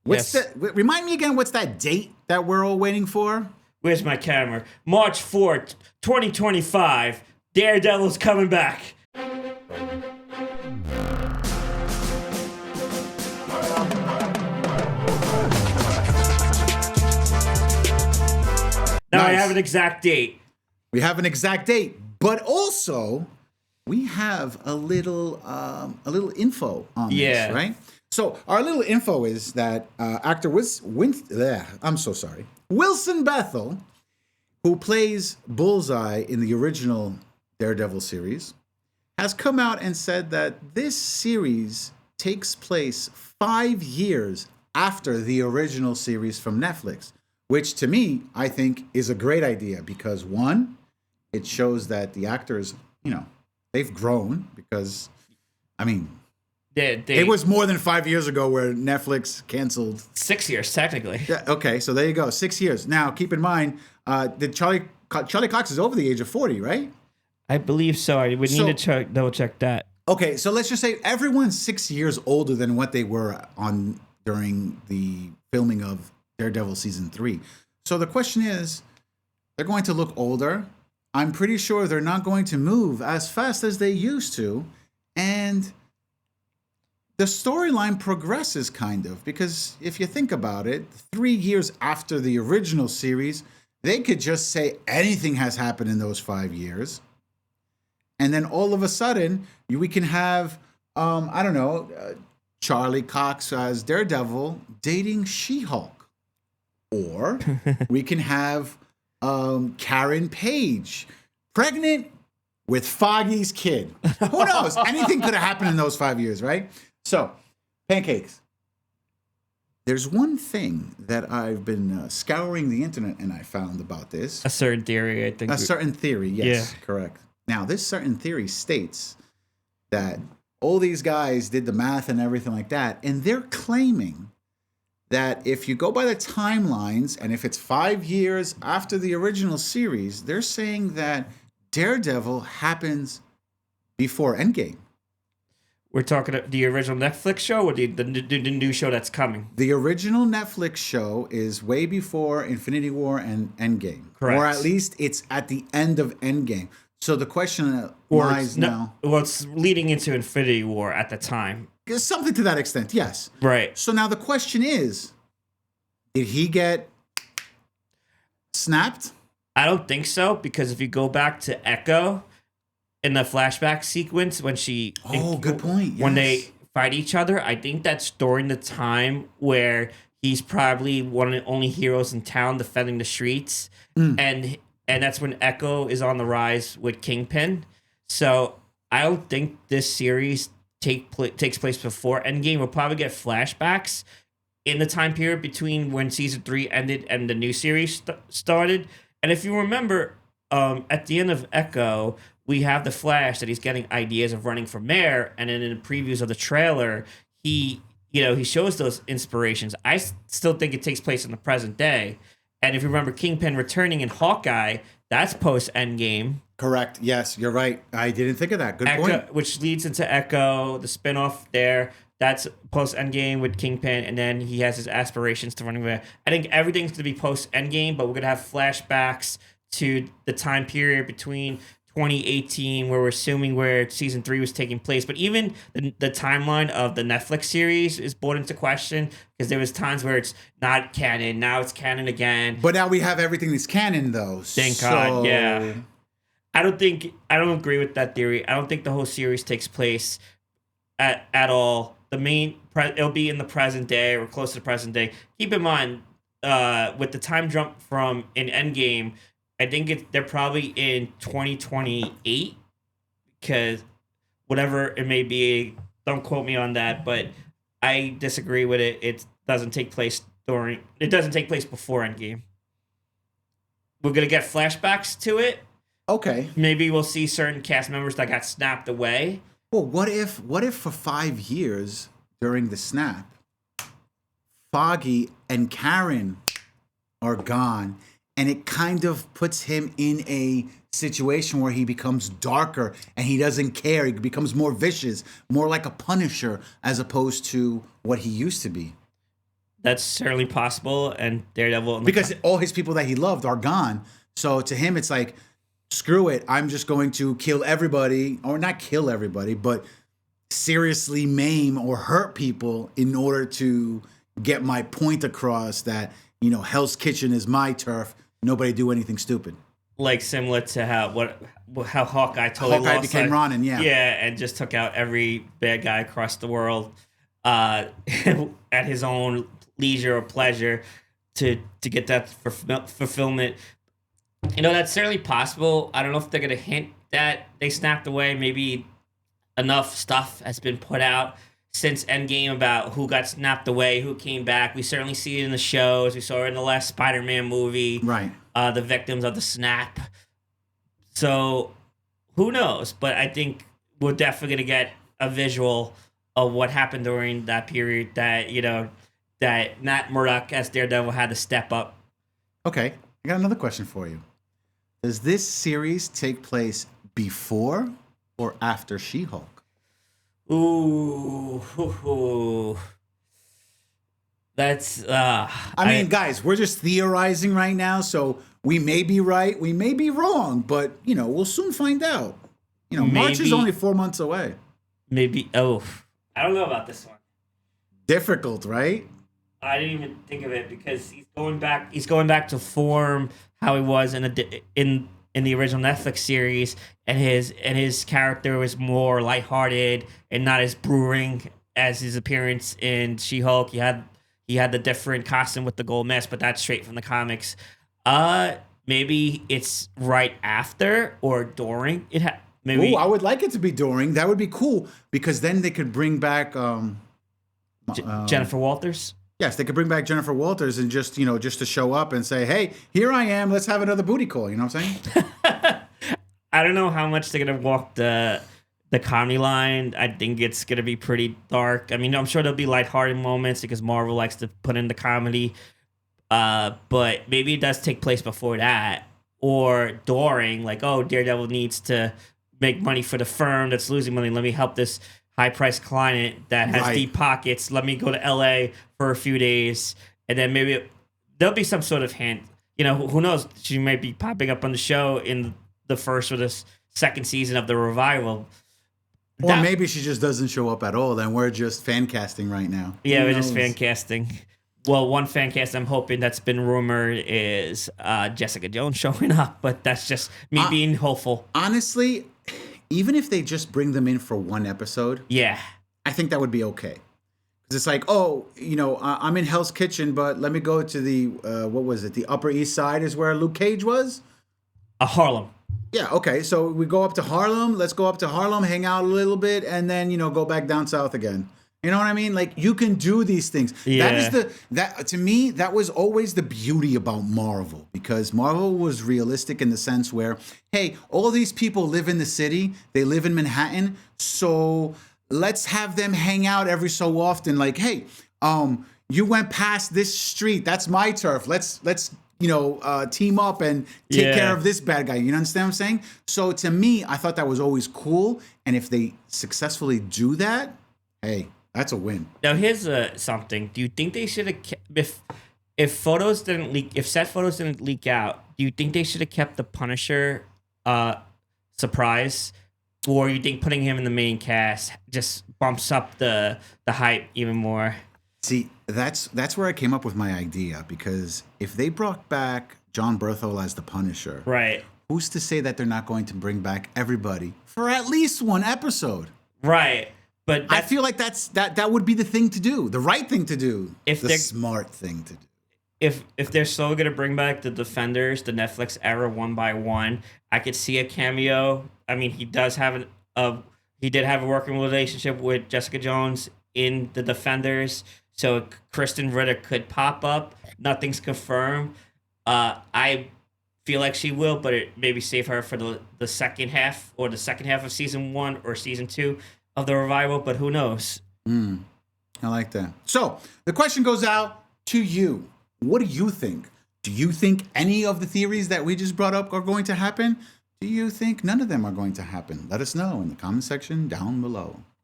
Remind me again, what's that date that we're all waiting for? Where's my camera? March 4th, 2025. Daredevil's coming back. Now I have an exact date. We have an exact date, but also we have a little info on this, right? So our little info is that actor Wilson Bethel, who plays Bullseye in the original Daredevil series, has come out and said that this series takes place 5 years after the original series from Netflix, which to me, I think is a great idea because one, it shows that the actors, they've grown because, it was more than 5 years ago where Netflix canceled. 6 years, technically. Yeah, okay, so there you go, 6 years. Now, keep in mind, Charlie Cox is over the age of 40, right? I believe so. I would need to double check that. Okay, so let's just say everyone's 6 years older than what they were during the filming of Daredevil season 3. So the question is, they're going to look older. I'm pretty sure they're not going to move as fast as they used to. And the storyline progresses kind of, because if you think about it, 3 years after the original series, they could just say anything has happened in those 5 years. And then all of a sudden, we can have, Charlie Cox as Daredevil dating She-Hulk. Or we can have Karen Page pregnant with Foggy's kid. Who knows? Anything could have happened in those 5 years, right? So, Pancakes. There's one thing that I've been scouring the internet and I found about this. A certain theory, I think. A certain theory, yes, correct. Now, this certain theory states that all these guys did the math and everything like that, and they're claiming that if you go by the timelines, and if it's 5 years after the original series, they're saying that Daredevil happens before Endgame. We're talking the original Netflix show or the new show that's coming? The original Netflix show is way before Infinity War and Endgame. Correct. Or at least it's at the end of Endgame. So the question lies now. Well, it's leading into Infinity War at the time. Something to that extent, yes. Right. So now the question is, did he get snapped? I don't think so, because if you go back to Echo in the flashback sequence when good point. Yes. When they fight each other, I think that's during the time where he's probably one of the only heroes in town defending the streets. And that's when Echo is on the rise with Kingpin. So I don't think this series takes place before Endgame. We'll probably get flashbacks in the time period between when season 3 ended and the new series started. And if you remember, at the end of Echo, we have the Flash that he's getting ideas of running for mayor, and then in the previews of the trailer, he shows those inspirations. I still think it takes place in the present day. And if you remember Kingpin returning in Hawkeye, that's post-Endgame. Correct. Yes, you're right. I didn't think of that. Good point. Which leads into Echo, the spinoff there. That's post-Endgame with Kingpin, and then he has his aspirations to running away. I think everything's going to be post-Endgame, but we're going to have flashbacks to the time period between 2018, where we're assuming where season 3 was taking place. But even the timeline of the Netflix series is brought into question, because there was times where it's not canon, now it's canon again. But now we have everything that's canon, though. Thank God, yeah. I don't agree with that theory. I don't think the whole series takes place at all. It'll be in the present day or close to the present day. Keep in mind, with the time jump from in Endgame, I think they're probably in 2028, because whatever it may be, don't quote me on that, but I disagree with it. It doesn't take place before Endgame. We're gonna get flashbacks to it. Okay. Maybe we'll see certain cast members that got snapped away. Well, what if for 5 years during the snap, Foggy and Karen are gone, and it kind of puts him in a situation where he becomes darker and he doesn't care. He becomes more vicious, more like a Punisher, as opposed to what he used to be. That's certainly possible. And Daredevil, because all his people that he loved are gone. So to him, it's like, screw it. I'm just going to kill everybody, or not kill everybody, but seriously maim or hurt people in order to get my point across that, Hell's Kitchen is my turf. Nobody do anything stupid. like similar to how Hawkeye totally Hawkeye lost became Ronin, yeah. Yeah, and just took out every bad guy across the world at his own leisure or pleasure to get that fulfillment. That's certainly possible. I don't know if they're going to hint that they snapped away. Maybe enough stuff has been put out since Endgame about who got snapped away, who came back. We certainly see it in the shows. We saw it in the last Spider-Man movie. Right. The victims of the snap. So who knows? But I think we're definitely going to get a visual of what happened during that period that, that Matt Murdock as Daredevil had to step up. Okay. I got another question for you. Does this series take place before or after She-Hulk? Ooh. That's I mean, guys, we're just theorizing right now, so we may be right, we may be wrong, but we'll soon find out. March is only 4 months away. Maybe. I don't know about this one. Difficult, right? I didn't even think of it because he's going back to form how he was in the original Netflix series, and his character was more lighthearted and not as brewing as his appearance in She-Hulk. He had the different costume with the gold mask, but that's straight from the comics. Maybe it's right after or during it. Maybe. Ooh, I would like it to be during. That would be cool because then they could bring back Jennifer Walters. Yes, they could bring back Jennifer Walters and just to show up and say, "Hey, here I am. Let's have another booty call." You know what I'm saying? I don't know how much they're gonna walk the comedy line. I think it's gonna be pretty dark. I mean, I'm sure there'll be lighthearted moments because Marvel likes to put in the comedy. But maybe it does take place before that or during. Like, oh, Daredevil needs to make money for the firm that's losing money. Let me help this high-priced client that has deep pockets. Let me go to LA for a few days, and then maybe there'll be some sort of hint. Who knows? She might be popping up on the show in the first or the second season of the revival. Or maybe she just doesn't show up at all, then we're just fan casting right now. Yeah, we're just fan casting. Well, one fan cast I'm hoping that's been rumored is Jessica Jones showing up, but that's just me being hopeful. Honestly, even if they just bring them in for one episode, yeah, I think that would be okay. Because it's like, I'm in Hell's Kitchen, but let me go to the, the Upper East Side is where Luke Cage was? Harlem. Yeah, okay. So we go up to Harlem. Let's go up to Harlem, hang out a little bit, and then, go back down south again. You know what I mean? Like, you can do these things. Yeah. To me, that was always the beauty about Marvel, because Marvel was realistic in the sense where, hey, all these people live in the city. They live in Manhattan. So let's have them hang out every so often. Like, hey, you went past this street. That's my turf. Let's team up and take care of this bad guy. You understand what I'm saying? So to me, I thought that was always cool. And if they successfully do that, hey, that's a win. Now here's something. Do you think they should have if photos didn't leak, if set photos didn't leak out? Do you think they should have kept the Punisher surprise, or you think putting him in the main cast just bumps up the hype even more? See, that's where I came up with my idea, because if they brought back John Berthel as the Punisher, right? Who's to say that they're not going to bring back everybody for at least one episode? Right. But I feel like that would be the thing to do, the right thing to do, the smart thing to do. If they're still gonna bring back the Defenders, the Netflix era one by one, I could see a cameo. I mean, he did have a working relationship with Jessica Jones in the Defenders, so Kristen Ritter could pop up. Nothing's confirmed. I feel like she will, but it maybe save her for the second half of season 1 or season 2 of the revival, but who knows? I like that. So the question goes out to you. What do you think? Do you think any of the theories that we just brought up are going to happen? Do you think none of them are going to happen? Let us know in the comment section down below.